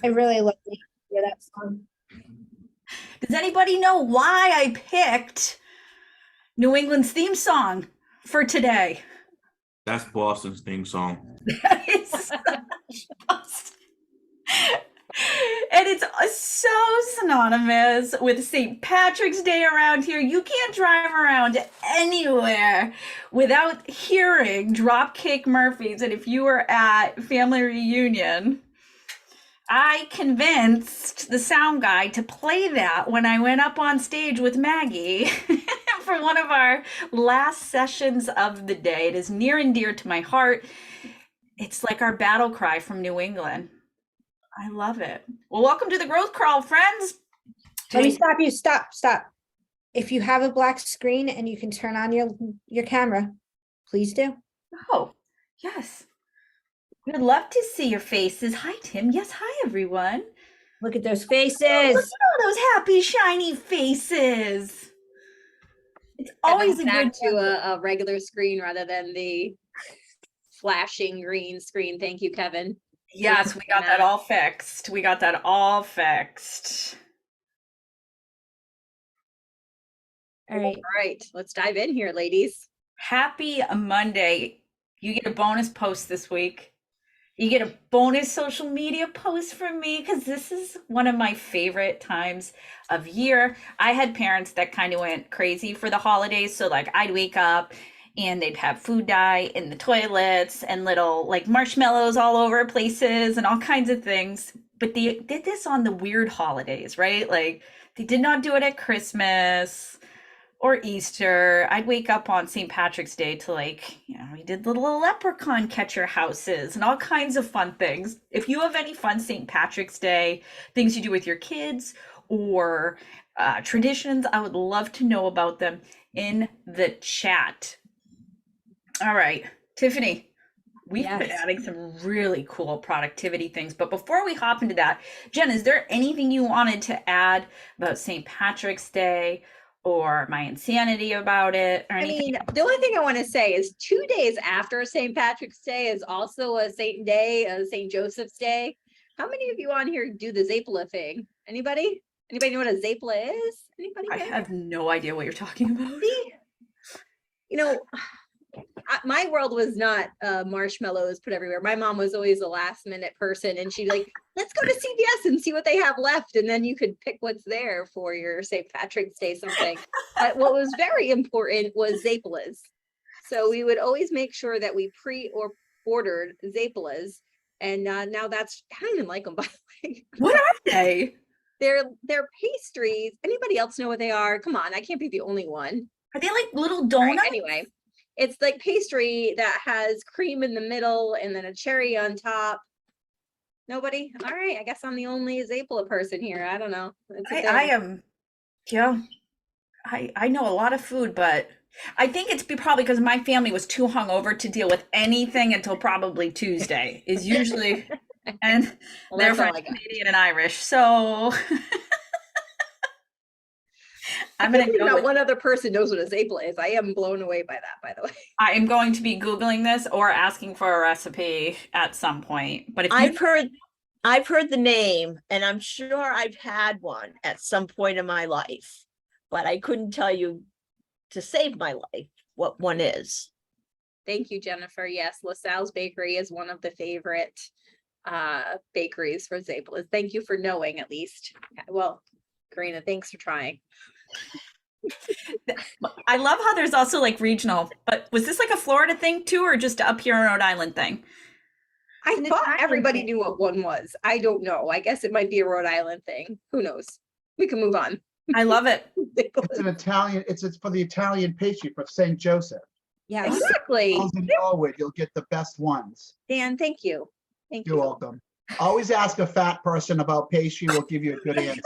I really love to hear that song. Does anybody know why I picked New England's theme song for today? That's Boston's theme song. It's and it's so synonymous with St. Patrick's Day around here. You can't drive around anywhere without hearing Dropkick Murphys. And if you were at family reunion, I convinced the sound guy to play that when I went up on stage with Maggie for one of our last sessions of the day. It is near and dear to my heart. It's like our battle cry from New England. I love it. Well, welcome to the Growth Crawl, friends. Let me stop you. Stop. If you have a black screen and you can turn on your camera, please do. Oh, yes. We'd love to see your faces. Hi, Tim. Yes, hi, everyone. Look at those Oh, faces. look at all those happy, shiny faces. It's always a back good to a regular screen rather than the flashing green screen. Thank you, Kevin. Yes, we got that all fixed. We got that all fixed. All right. All right, let's dive in here, ladies. Happy Monday. You get a bonus post this week. You get a bonus social media post from me because this is one of my favorite times of year. I had parents that kind of went crazy for the holidays. So like I'd wake up and they'd have food dye in the toilets and little like marshmallows all over places and all kinds of things. But they did this on the weird holidays, right? Like they did not do it at Christmas or Easter. I'd wake up on St. Patrick's Day to we did the little leprechaun catcher houses and all kinds of fun things. If you have any fun St. Patrick's Day things you do with your kids or traditions, I would love to know about them in the chat. All right, Tiffany, we've been adding some really cool productivity things. But before we hop into that, Jen, is there anything you wanted to add about St. Patrick's Day or my insanity about it or anything? I mean, the only thing I want to say is 2 days after St. Patrick's Day is also a Saint Day, a St. Joseph's Day. How many of you on here do the Zapla thing? Anybody? Anybody know what a Zapla is? Anybody? I have no idea what you're talking about. See? You know, my world was not marshmallows put everywhere. My mom was always a last minute person and she'd like, let's go to CVS and see what they have left. And then you could pick what's there for your St. Patrick's Day something. But what was very important was Zaplas. So we would always make sure that we ordered Zaplas. And now that's, I don't even like them, by the way. What are they? They're pastries. Anybody else know what they are? Come on, I can't be the only one. Are they like little donuts? Right, anyway. It's like pastry that has cream in the middle and then a cherry on top. Nobody? All right, I guess I'm the only Zapla person here. I don't know. I am, yeah. I know a lot of food, but I think it's probably because my family was too hungover to deal with anything until probably Tuesday is usually, and well, they're from Canadian and Irish, so I'm going to go with one other person knows what a Zapla is. I am blown away by that, by the way. I am going to be Googling this or asking for a recipe at some point. But if I've heard the name and I'm sure I've had one at some point in my life, but I couldn't tell you to save my life what one is. Thank you, Jennifer. Yes, LaSalle's Bakery is one of the favorite bakeries for Zaplas. Thank you for knowing at least. Well, Karina, thanks for trying. I love how there's also like regional, but was this like a Florida thing too, or just up here in Rhode Island thing? I thought everybody knew what one was. I don't know. I guess it might be a Rhode Island thing. Who knows? We can move on. I love it. It's an Italian, it's for the Italian pastry for St. Joseph. Yeah, exactly. In Norwood, you'll get the best ones. Dan, thank you. Thank you. You're welcome. Always ask a fat person about pastry, we'll give you a good answer.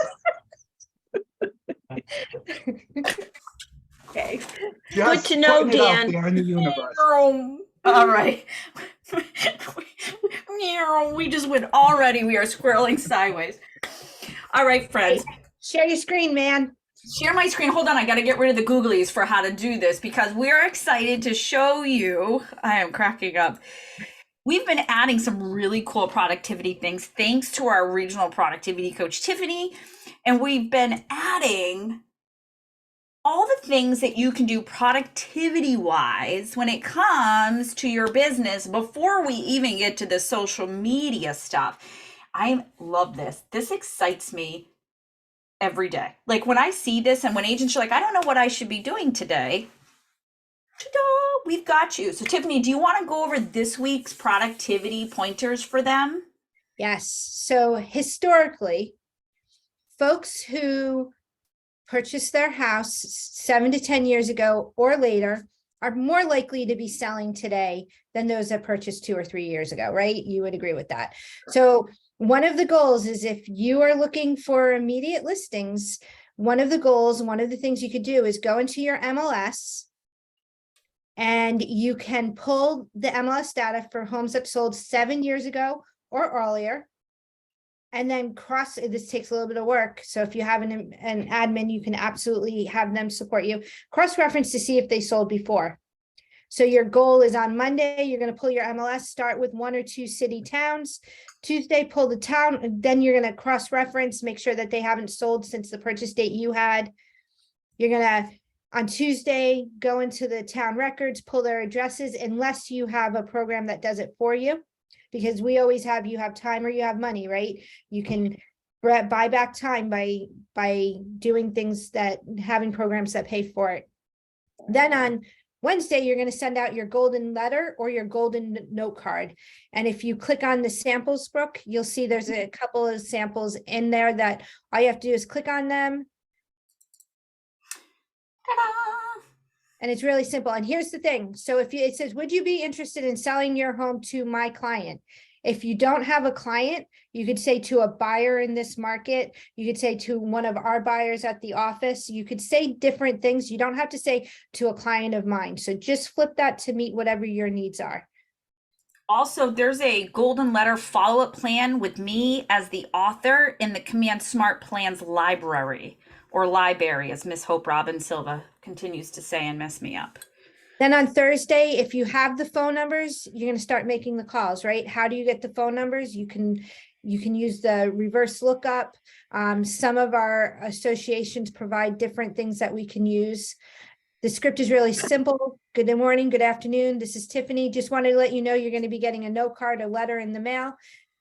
Okay. Good to know, Dan. There in the universe. All right. We just went already. We are squirreling sideways. All right, friends. Share your screen, man. Share my screen. Hold on. I got to get rid of the googlies for how to do this because we're excited to show you. I am cracking up. we've been adding some really cool productivity things thanks to our regional productivity coach, Tiffany. And we've been adding all the things that you can do productivity wise when it comes to your business before we even get to the social media stuff. I love this. This excites me every day. Like when I see this and when agents are like, I don't know what I should be doing today. Ta-da, we've got you. So Tiffany, do you want to go over this week's productivity pointers for them? Yes. So historically, folks who purchased their house 7 to 10 years ago or later are more likely to be selling today than those that purchased 2 or 3 years ago, right? You would agree with that. So one of the goals is if you are looking for immediate listings, one of the things you could do is go into your MLS and you can pull the MLS data for homes that sold 7 years ago or earlier. And then this takes a little bit of work. So if you have an admin, you can absolutely have them support you. Cross-reference to see if they sold before. So your goal is on Monday, you're going to pull your MLS, start with 1 or 2 city towns. Tuesday, pull the town, and then you're going to cross-reference, make sure that they haven't sold since the purchase date you had. You're going to, on Tuesday, go into the town records, pull their addresses, unless you have a program that does it for you. Because we always have, you have time or you have money, right? You can buy back time by doing things having programs that pay for it. Then on Wednesday, you're going to send out your golden letter or your golden note card. And if you click on the samples book, you'll see there's a couple of samples in there that all you have to do is click on them. Ta-da! And it's really simple. And here's the thing. So it says, would you be interested in selling your home to my client? If you don't have a client, you could say to a buyer in this market, you could say to one of our buyers at the office, you could say different things. You don't have to say to a client of mine. So just flip that to meet whatever your needs are. Also, there's a golden letter follow-up plan with me as the author in the Command Smart Plans library, or library, as Miss Hope Robin Silva continues to say and mess me up. Then on Thursday, if you have the phone numbers, you're going to start making the calls, right? How do you get the phone numbers? You can use the reverse lookup. Some of our associations provide different things that we can use. The script is really simple. Good morning, good afternoon. This is Tiffany. Just wanted to let you know you're going to be getting a note card, a letter in the mail,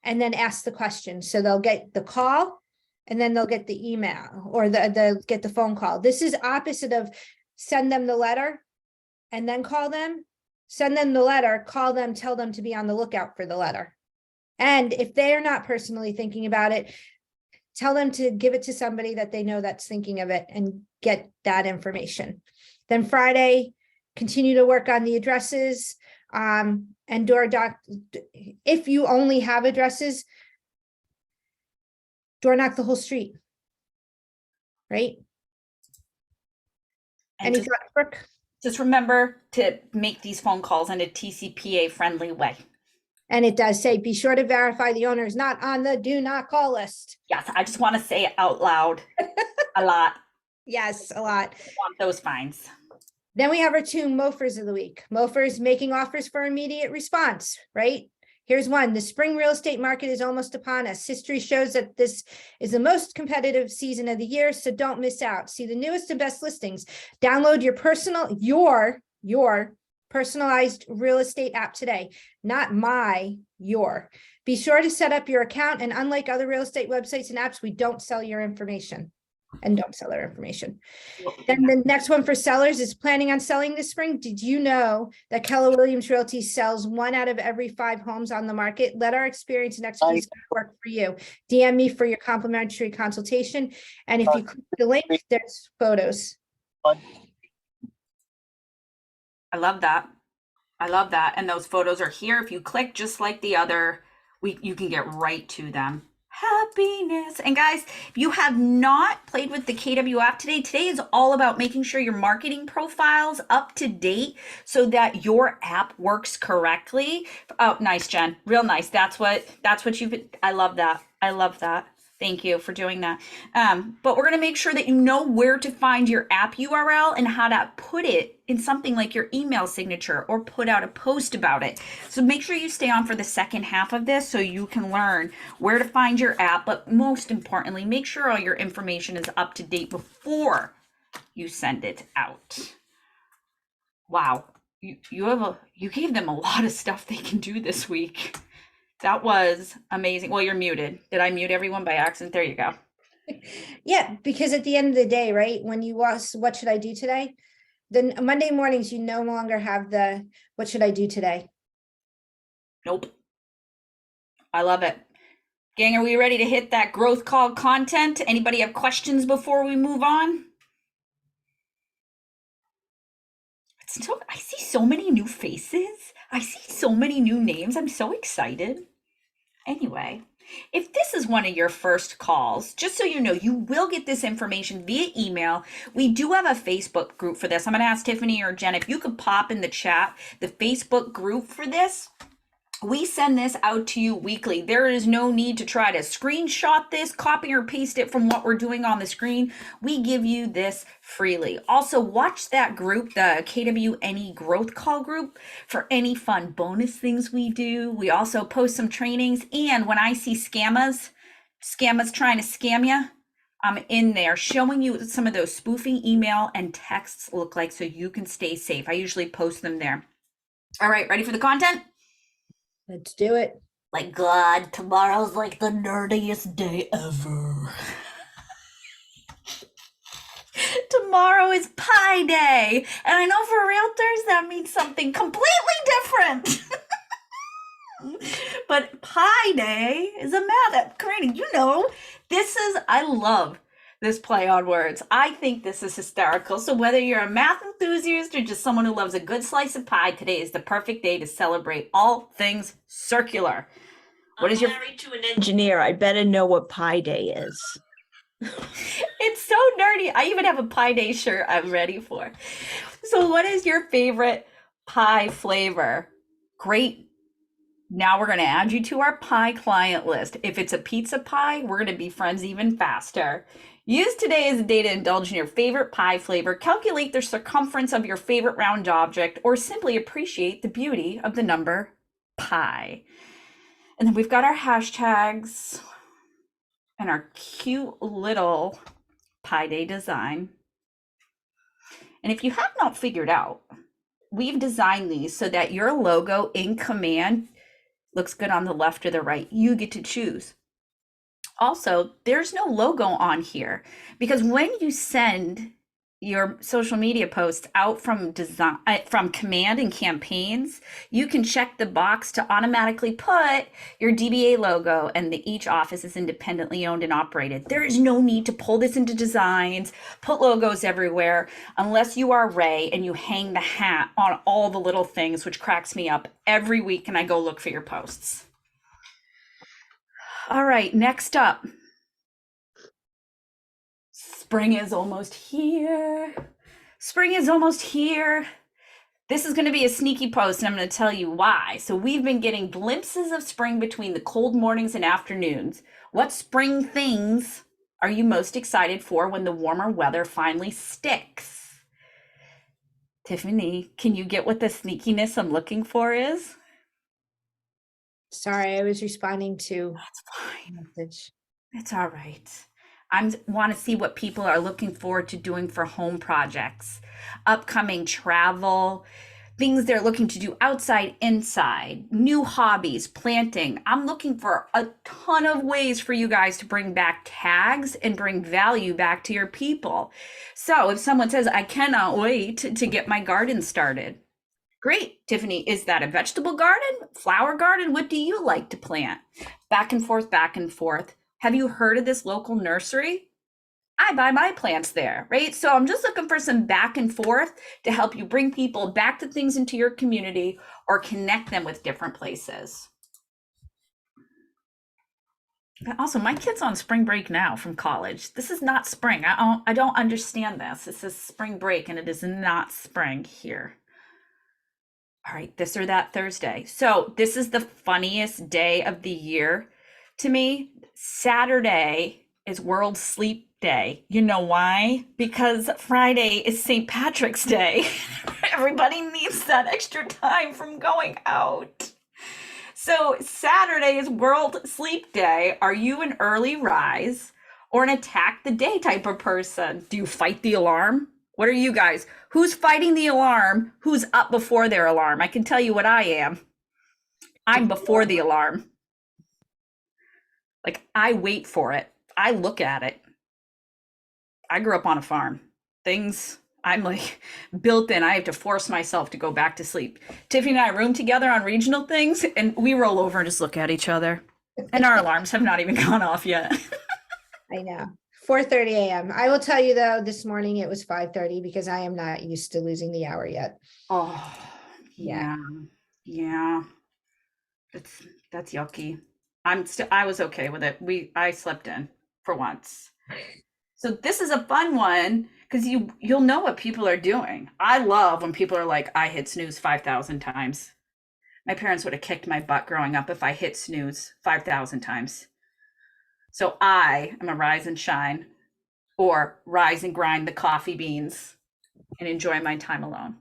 and then ask the question. So they'll get the call and then they'll get the email or they'll get the phone call. This is opposite of send them the letter and then call them, send them the letter, call them, tell them to be on the lookout for the letter. And if they're not personally thinking about it, tell them to give it to somebody that they know that's thinking of it and get that information. Then Friday, continue to work on the addresses and if you only have addresses, door knock the whole street, right? And Any thoughts, Brooke? just remember to make these phone calls in a TCPA friendly way. And it does say, be sure to verify the owner is not on the do not call list. Yes, I just want to say it out loud a lot. Yes, a lot. I want those fines. Then we have our 2 MOFers of the week. MOFers making offers for immediate response, right? Here's one. The spring real estate market is almost upon us. History shows that this is the most competitive season of the year, so don't miss out. See the newest and best listings. Download your personalized real estate app today, not your. Be sure to set up your account, and unlike other real estate websites and apps, we don't sell your information and don't sell their information. Then the next one for sellers is planning on selling this spring. Did you know that Keller Williams Realty sells 1 out of every 5 homes on the market? Let our experience and expertise work for you. DM me for your complimentary consultation. And if you click the link, there's photos. I love that. I love that. And those photos are here. If you click just like the other, you can get right to them. Happiness. And guys, if you have not played with the KW app today is all about making sure your marketing profile's up to date so that your app works correctly. Oh, nice, Jen. Real nice. That's what I love that. I love that. Thank you for doing that. But we're going to make sure that you know where to find your app URL and how to put it in something like your email signature or put out a post about it. So make sure you stay on for the second half of this so you can learn where to find your app. But most importantly, make sure all your information is up to date before you send it out. Wow. You gave them a lot of stuff they can do this week. That was amazing. Well, you're muted. Did I mute everyone by accident? There you go. Yeah, because at the end of the day, right, when you ask, what should I do today? Then Monday mornings, you no longer have the, what should I do today? Nope. I love it. Gang, are we ready to hit that growth call content? Anybody have questions before we move on? I see so many new faces. I see so many new names. I'm so excited. Anyway, if this is one of your first calls, just so you know, you will get this information via email. We do have a Facebook group for this. I'm going to ask Tiffany or Jen if you could pop in the chat the Facebook group for this. We send this out to you weekly. There is no need to try to screenshot this, copy or paste it from what we're doing on the screen. We give you this freely. Also, watch that group, the KWNE Growth Call group, for any fun bonus things we do. We also post some trainings. And when I see scammers trying to scam you, I'm in there showing you what some of those spoofing email and texts look like so you can stay safe. I usually post them there. All right, ready for the content? Let's do it. Like, God, tomorrow's like the nerdiest day ever. Tomorrow is Pi Day. And I know for realtors that means something completely different. But Pi Day is a math. Karina, you know, I love this play on words. I think this is hysterical. So whether you're a math enthusiast or just someone who loves a good slice of pie, today is the perfect day to celebrate all things circular. What is your married to an engineer? I better know what Pi Day is. It's so nerdy. I even have a Pi Day shirt I'm ready for. So what is your favorite pie flavor? Great. Now we're going to add you to our pie client list. If it's a pizza pie, we're going to be friends even faster. Use today as a day to indulge in your favorite pie flavor, calculate the circumference of your favorite round object, or simply appreciate the beauty of the number pi. And then we've got our hashtags and our cute little Pi Day design. And if you have not figured out, we've designed these so that your logo in Command looks good on the left or the right. You get to choose. Also, there's no logo on here because when you send your social media posts out from Command and Campaigns, you can check the box to automatically put your DBA logo, and each office is independently owned and operated. There is no need to pull this into designs, put logos everywhere, unless you are Ray and you hang the hat on all the little things, which cracks me up every week and I go look for your posts. All right, next up. Spring is almost here. Spring is almost here. This is going to be a sneaky post, and I'm going to tell you why. So we've been getting glimpses of spring between the cold mornings and afternoons. What spring things are you most excited for when the warmer weather finally sticks? Tiffany, can you get what the sneakiness I'm looking for is? Sorry, I was responding to That's fine. a message. It's all right. I want to see what people are looking forward to doing for home projects, upcoming travel, things they're looking to do outside, inside, new hobbies, planting. I'm looking for a ton of ways for you guys to bring back tags and bring value back to your people. So if someone says, I cannot wait to get my garden started. Great, Tiffany, is that a vegetable garden, flower garden? What do you like to plant? Back and forth, back and forth. Have you heard of this local nursery? I buy my plants there, right? So I'm just looking for some back and forth to help you bring people back to things into your community or connect them with different places. Also, my kid's on spring break now from college. This is not spring. I don't understand this. This is spring break and it is not spring here. All right, this or that Thursday. So this is the funniest day of the year to me, Saturday is World Sleep Day. You know why? Because Friday is St. Patrick's Day. Everybody needs that extra time from going out. So Saturday is World Sleep Day. Are you an early rise or an attack the day type of person? Do you fight the alarm? What are you guys? Who's fighting the alarm? Who's up before their alarm? I can tell you what I am. I'm before the alarm. Like, I wait for it. I look at it. I grew up on a farm. I'm like built in. I have to force myself to go back to sleep. Tiffany and I room together on regional things, and we roll over and just look at each other. And our alarms have not even gone off yet. I know. 4:30 a.m. I will tell you though, this morning it was 5:30 because I am not used to losing the hour yet. Oh, Yeah. yeah. That's yucky. I was okay with it. I slept in for once. So this is a fun one because you'll know what people are doing. I love when people are like, I hit snooze 5,000 times. My parents would have kicked my butt growing up if I hit snooze 5,000 times. So I am a rise and shine, or rise and grind the coffee beans and enjoy my time alone.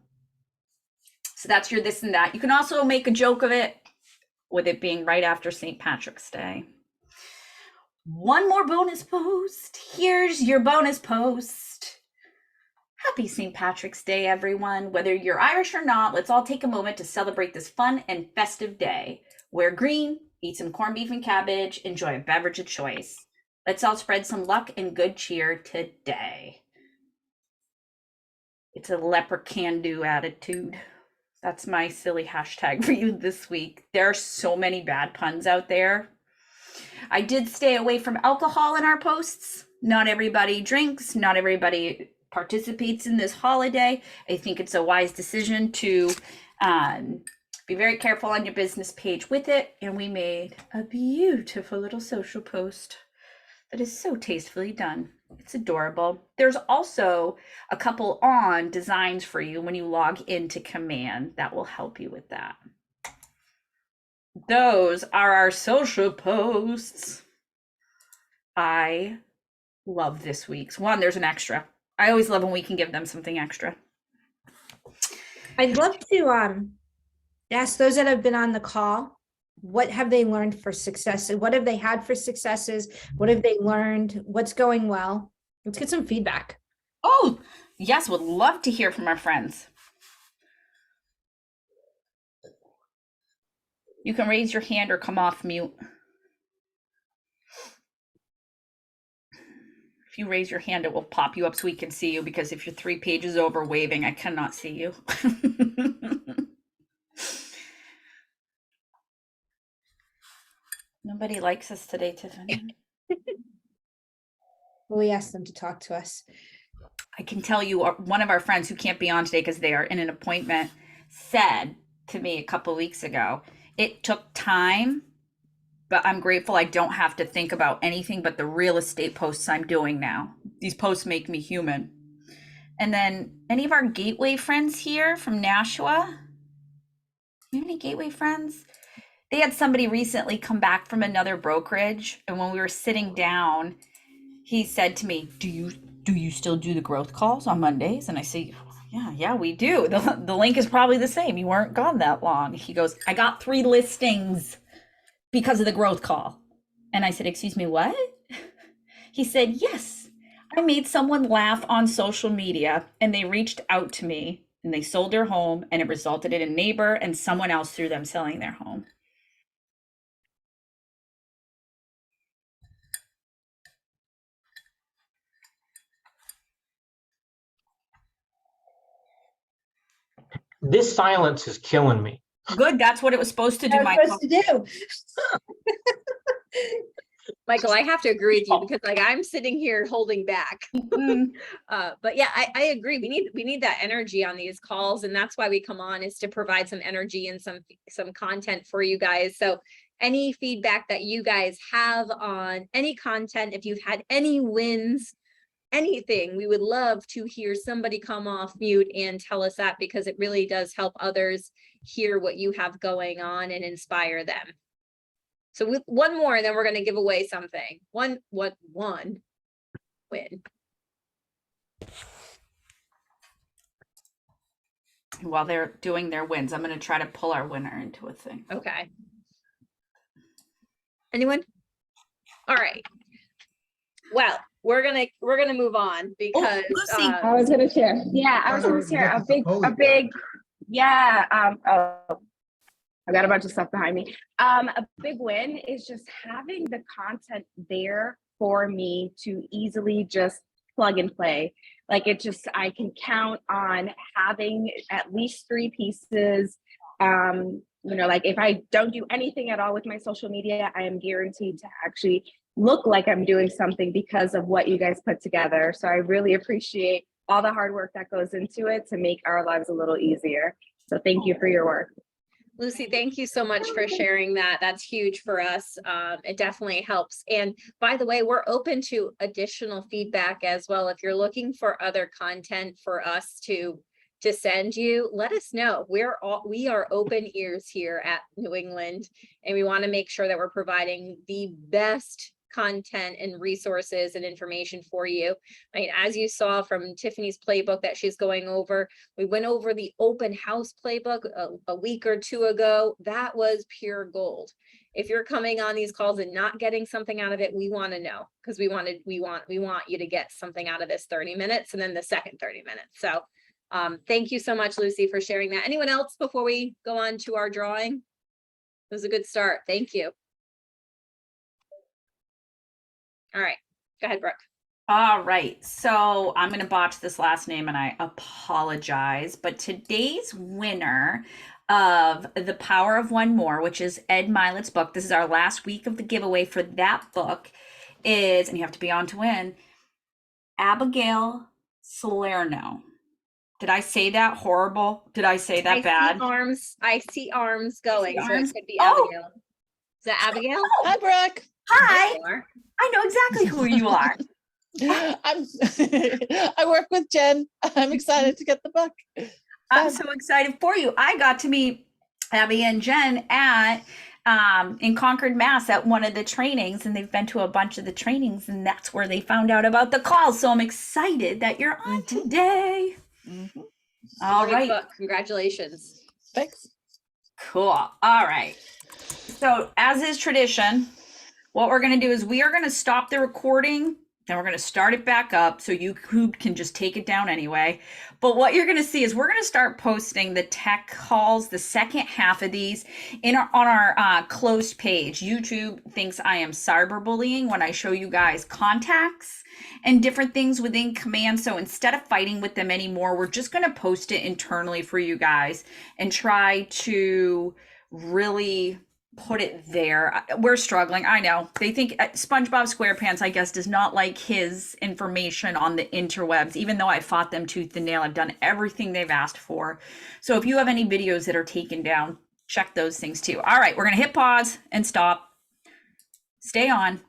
So that's your this and that. You can also make a joke of it with it being right after St. Patrick's Day. One more bonus post. Here's your bonus post. Happy St. Patrick's Day, everyone. Whether you're Irish or not, let's all take a moment to celebrate this fun and festive day. Wear green, eat some corned beef and cabbage, enjoy a beverage of choice. Let's all spread some luck and good cheer today. It's a leper can-do attitude. That's my silly hashtag for you this week. There are so many bad puns out there. I did stay away from alcohol in our posts. Not everybody drinks. Not everybody participates in this holiday. I think it's a wise decision to be very careful on your business page with it. And we made a beautiful little social post that is so tastefully done. It's adorable. There's also a couple on designs for you when you log into Command that will help you with that. Those are our social posts. I love this week's one. There's an extra. I always love when we can give them something extra. I'd love to ask those that have been on the call, what have they learned for success? What have they had for successes? What have they learned? What's going well? Let's get some feedback. Oh, yes, would love to hear from our friends. You can raise your hand or come off mute. If you raise your hand, it will pop you up so we can see you, because if you're 3 pages over waving, I cannot see you. Nobody likes us today, Tiffany. We asked them to talk to us. I can tell you, one of our friends who can't be on today because they are in an appointment said to me a couple weeks ago, it took time, but I'm grateful I don't have to think about anything but the real estate posts I'm doing now. These posts make me human. And then any of our Gateway friends here from Nashua? You have any Gateway friends? They had somebody recently come back from another brokerage, and when we were sitting down, he said to me, do you still do the growth calls on Mondays? And I say, yeah, we do. The link is probably the same. You weren't gone that long. He goes, I got 3 listings because of the growth call. And I said, excuse me, what? He said, yes, I made someone laugh on social media and they reached out to me and they sold their home, and it resulted in a neighbor and someone else through them selling their home. This silence is killing me. Good, that's what it was supposed to do, What Michael. supposed to do? Michael, I have to agree with you because like I'm sitting here holding back. Mm, But yeah, I agree. We need that energy on these calls, and that's why we come on, is to provide some energy and some content for you guys. So any feedback that you guys have on any content, if you've had any wins, anything, we would love to hear somebody come off mute and tell us that, because it really does help others hear what you have going on and inspire them. So with one more, and then we're gonna give away something. One win. While they're doing their wins, I'm going to try to pull our winner into a thing. Okay. Anyone? All right. Well, we're gonna move on because Lucy. I was gonna share. Yeah, I was gonna share a big, yeah, oh, I got a bunch of stuff behind me. A big win is just having the content there for me to easily just plug and play. Like I can count on having at least 3 pieces. Like if I don't do anything at all with my social media, I am guaranteed to actually look like I'm doing something because of what you guys put together. So I really appreciate all the hard work that goes into it to make our lives a little easier. So thank you for your work. Lucy, thank you so much for sharing that. That's huge for us. It definitely helps. And by the way, we're open to additional feedback as well. If you're looking for other content for us to send you, let us know. We are open ears here at New England, and we want to make sure that we're providing the best content and resources and information for you. I mean, as you saw from Tiffany's playbook that she's going over, we went over the open house playbook a week or 2 ago. That was pure gold. If you're coming on these calls and not getting something out of it, we want to know, because we want you to get something out of this 30 minutes and then the second 30 minutes. So thank you so much, Lucy, for sharing that. Anyone else before we go on to our drawing? It was a good start. Thank you. All right, go ahead, Brooke. All right, so I'm going to botch this last name and I apologize, but today's winner of The Power of One More, which is Ed Milet's book, this is our last week of the giveaway for that book, is, and you have to be on to win, Abigail Salerno. Did I say that horrible? Did I say that bad? I see arms going, so arms? it could be Oh. Abigail. Is that Abigail? Hi, Brooke. Hi, There you are. I know exactly who you are. I work with Jen. I'm excited to get the book. I'm so excited for you. I got to meet Abby and Jen at in Concord, Mass at one of the trainings, and they've been to a bunch of the trainings, and that's where they found out about the call. So I'm excited that you're on today. All Great right. book. Congratulations. Thanks. Cool. All right. So as is tradition, what we're going to do is we are going to stop the recording, then we're going to start it back up so you can just take it down anyway. But what you're going to see is we're going to start posting the tech calls, the second half of these on our closed page. YouTube thinks I am cyberbullying when I show you guys contacts and different things within Command. So instead of fighting with them anymore, we're just going to post it internally for you guys and try to really put it there. We're struggling. I know. They think SpongeBob SquarePants, I guess, does not like his information on the interwebs, even though I fought them tooth and nail. I've done everything they've asked for. So if you have any videos that are taken down, check those things too. All right, we're going to hit pause and stop. Stay on.